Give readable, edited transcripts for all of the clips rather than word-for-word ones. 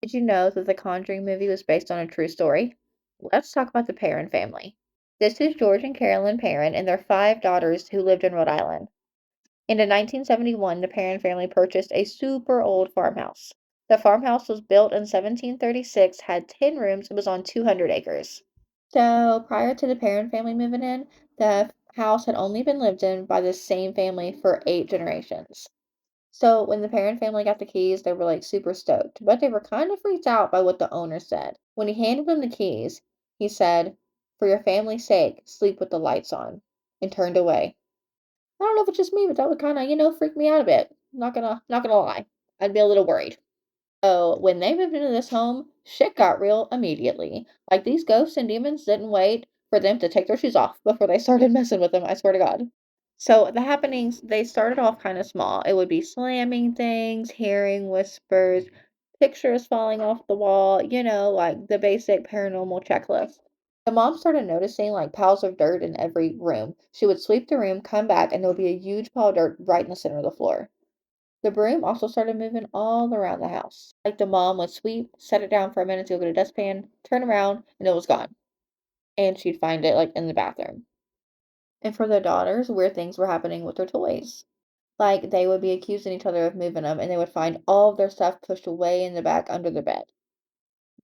Did you know that the Conjuring movie was based on a true story? Let's talk about the Perron family. This is George and Carolyn Perron and their five daughters who lived in Rhode Island. In 1971, the Perron family purchased a super old farmhouse. The farmhouse was built in 1736, had 10 rooms, and was on 200 acres. So, prior to the Perron family moving in, the house had only been lived in by the same family for 8 generations. So when the Perrin family got the keys, they were like super stoked, but they were kind of freaked out by what the owner said. When he handed them the keys, he said, "For your family's sake, sleep with the lights on," and turned away. I don't know if it's just me, but that would kind of, freak me out a bit. Not gonna lie. I'd be a little worried. So when they moved into this home, shit got real immediately. Like these ghosts and demons didn't wait for them to take their shoes off before they started messing with them, I swear to God. So the happenings, they started off kind of small. It would be slamming things, hearing whispers, pictures falling off the wall, like the basic paranormal checklist. The mom started noticing like piles of dirt in every room. She would sweep the room, come back, and there would be a huge pile of dirt right in the center of the floor. The broom also started moving all around the house. Like the mom would sweep, set it down for a minute to go get a dustpan, turn around, and it was gone. And she'd find it like in the bathroom. And for the daughters, weird things were happening with their toys. Like they would be accusing each other of moving them, and they would find all of their stuff pushed away in the back under their bed.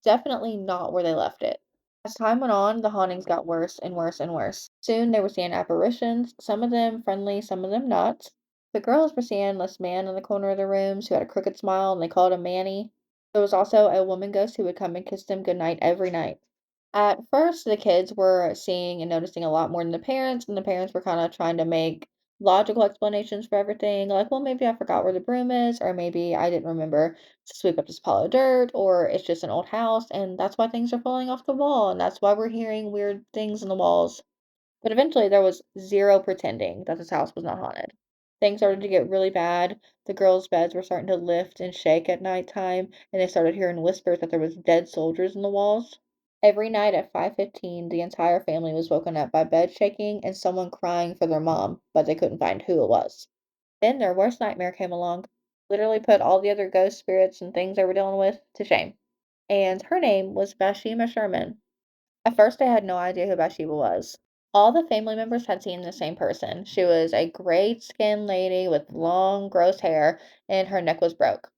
Definitely not where they left it. As time went on, the hauntings got worse and worse and worse. Soon they were seeing apparitions, some of them friendly, some of them not. The girls were seeing this man in the corner of the rooms who had a crooked smile and they called him Manny. There was also a woman ghost who would come and kiss them goodnight every night. At first, the kids were seeing and noticing a lot more than the parents, and the parents were kind of trying to make logical explanations for everything. Like, well, maybe I forgot where the broom is, or maybe I didn't remember to sweep up this pile of dirt, or it's just an old house, and that's why things are falling off the wall, and that's why we're hearing weird things in the walls. But eventually, there was zero pretending that this house was not haunted. Things started to get really bad. The girls' beds were starting to lift and shake at nighttime, and they started hearing whispers that there was dead soldiers in the walls. Every night at 5:15, the entire family was woken up by bed shaking and someone crying for their mom, but they couldn't find who it was. Then their worst nightmare came along. Literally put all the other ghost spirits and things they were dealing with to shame. And her name was Bathsheba Sherman. At first, they had no idea who Bathsheba was. All the family members had seen the same person. She was a great skinned lady with long, gross hair, and her neck was broke,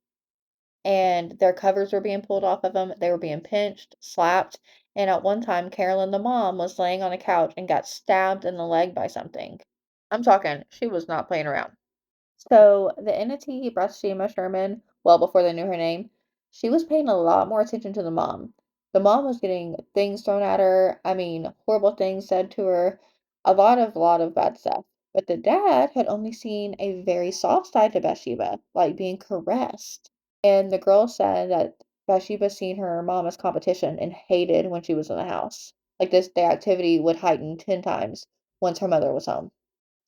and their covers were being pulled off of them. They were being pinched, slapped, and at one time, Carolyn, the mom, was laying on a couch and got stabbed in the leg by something. I'm talking, she was not playing around. So the entity Bathsheba Sherman, well before they knew her name, she was paying a lot more attention to the mom. The mom was getting things thrown at her. I mean, horrible things said to her, a lot of bad stuff. But the dad had only seen a very soft side to Bathsheba, like being caressed. And the girl said that Bathsheba seen her mom as competition and hated when she was in the house. Like this, the activity would heighten 10 times once her mother was home.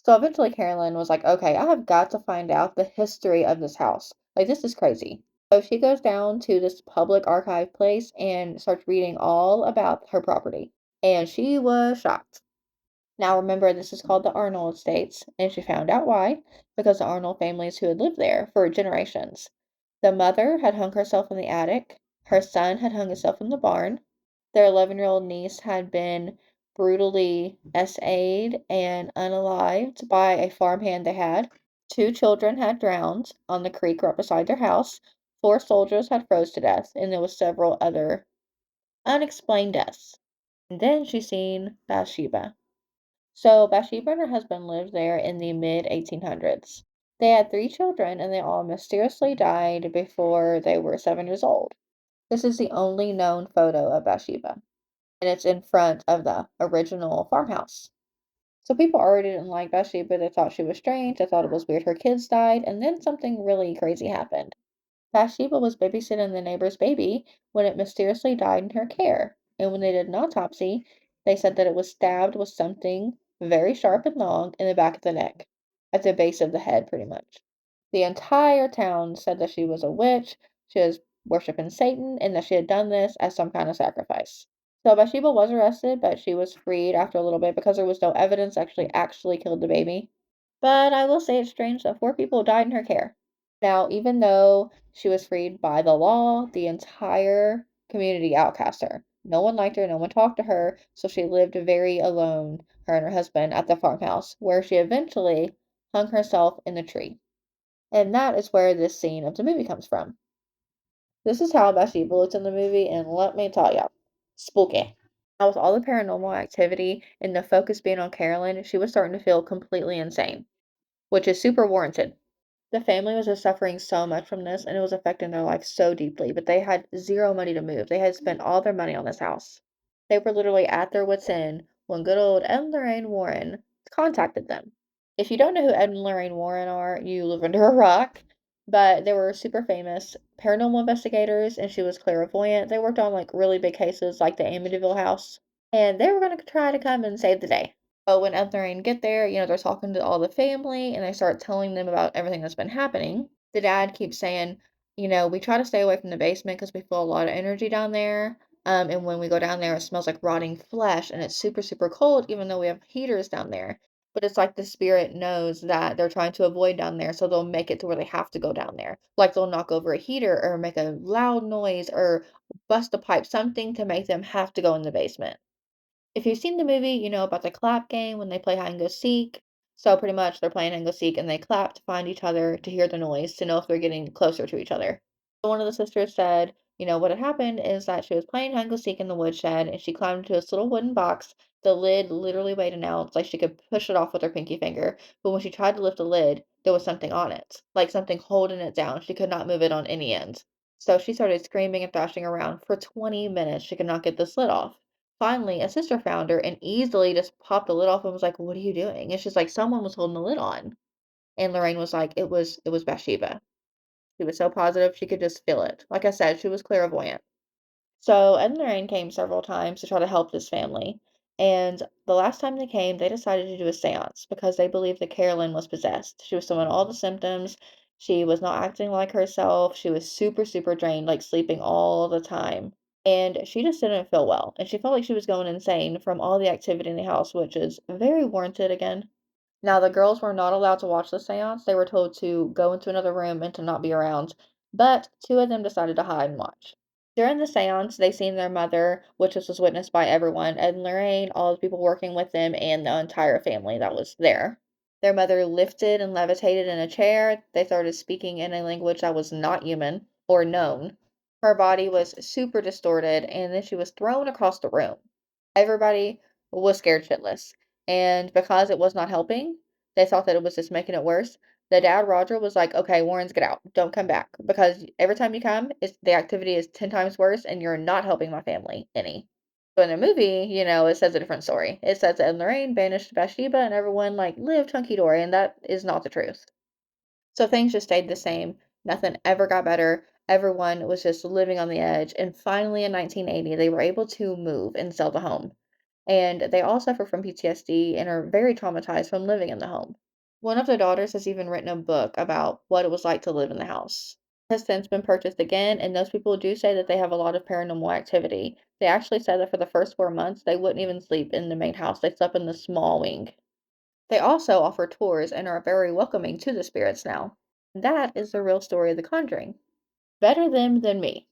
So eventually Carolyn was like, okay, I have got to find out the history of this house. Like, this is crazy. So she goes down to this public archive place and starts reading all about her property. And she was shocked. Now remember, this is called the Arnold Estates, and she found out why. Because the Arnold families who had lived there for generations. The mother had hung herself in the attic, her son had hung himself in the barn, their 11-year-old niece had been brutally SA'd and unalived by a farmhand they had. Two children had drowned on the creek right beside their house. Four soldiers had froze to death, and there was several other unexplained deaths. And then she seen Bathsheba. So Bathsheba and her husband lived there in the mid 1800s. They had three children, and they all mysteriously died before they were 7 years old. This is the only known photo of Bathsheba, and it's in front of the original farmhouse. So people already didn't like Bathsheba. They thought she was strange. They thought it was weird her kids died. And then something really crazy happened. Bathsheba was babysitting the neighbor's baby when it mysteriously died in her care. And when they did an autopsy, they said that it was stabbed with something very sharp and long in the back of the neck, at the base of the head, pretty much. The entire town said that she was a witch, she was worshiping Satan, and that she had done this as some kind of sacrifice. So Bathsheba was arrested, but she was freed after a little bit because there was no evidence actually killed the baby. But I will say it's strange that four people died in her care. Now, even though she was freed by the law, the entire community outcast her. No one liked her, no one talked to her, so she lived very alone, her and her husband, at the farmhouse, where she eventually hung herself in the tree. And that is where this scene of the movie comes from. This is how Bathsheba looked in the movie, and let me tell you, spooky. Now, with all the paranormal activity and the focus being on Carolyn, she was starting to feel completely insane, which is super warranted. The family was just suffering so much from this, and it was affecting their life so deeply, but they had zero money to move. They had spent all their money on this house. They were literally at their wits' end when good old Ed and Lorraine Warren contacted them. If you don't know who Ed and Lorraine Warren are, you live under a rock, but they were super famous paranormal investigators, and she was clairvoyant. They worked on like really big cases like the Amityville house, and they were going to try to come and save the day. But when Ed and Lorraine get there, they're talking to all the family and they start telling them about everything that's been happening. The dad keeps saying, we try to stay away from the basement because we feel a lot of energy down there. And when we go down there, it smells like rotting flesh and it's super, super cold, even though we have heaters down there. But it's like the spirit knows that they're trying to avoid down there, so they'll make it to where they have to go down there. Like they'll knock over a heater or make a loud noise or bust a pipe, something to make them have to go in the basement. If you've seen the movie, you know about the clap game when they play hide and go seek. So pretty much they're playing hide and go seek and they clap to find each other to hear the noise to know if they're getting closer to each other. So one of the sisters said, what had happened is that she was playing hide and go seek in the woodshed and she climbed into this little wooden box. The lid literally weighed an ounce, like she could push it off with her pinky finger. But when she tried to lift the lid, there was something on it, like something holding it down. She could not move it on any end. So she started screaming and thrashing around for 20 minutes. She could not get this lid off. Finally, a sister found her and easily just popped the lid off and was like, "What are you doing?" And she's like, "Someone was holding the lid on." And Lorraine was like, "It was Bathsheba." She was so positive she could just feel it. Like I said, she was clairvoyant. So Ed and Lorraine came several times to try to help this family. And the last time they came, they decided to do a seance because they believed that Carolyn was possessed. She was showing all the symptoms. She was not acting like herself. She was super, super drained, like sleeping all the time. And she just didn't feel well. And she felt like she was going insane from all the activity in the house, which is very warranted again. Now, the girls were not allowed to watch the seance. They were told to go into another room and to not be around. But two of them decided to hide and watch. During the seance, they seen their mother, which was witnessed by everyone, Ed and Lorraine, all the people working with them, and the entire family that was there. Their mother lifted and levitated in a chair. They started speaking in a language that was not human or known. Her body was super distorted, and then she was thrown across the room. Everybody was scared shitless. And because it was not helping, they thought that it was just making it worse. The dad, Roger, was like, okay, Warrens, get out. Don't come back. Because every time you come, the activity is 10 times worse, and you're not helping my family any. So in the movie, it says a different story. It says that Ed and Lorraine banished Bathsheba and everyone like lived hunky dory, and that is not the truth. So things just stayed the same. Nothing ever got better. Everyone was just living on the edge. And finally, in 1980, they were able to move and sell the home. And they all suffer from PTSD and are very traumatized from living in the home. One of the daughters has even written a book about what it was like to live in the house. It has since been purchased again, and those people do say that they have a lot of paranormal activity. They actually said that for the first 4 months, they wouldn't even sleep in the main house. They slept in the small wing. They also offer tours and are very welcoming to the spirits now. That is the real story of The Conjuring. Better them than me.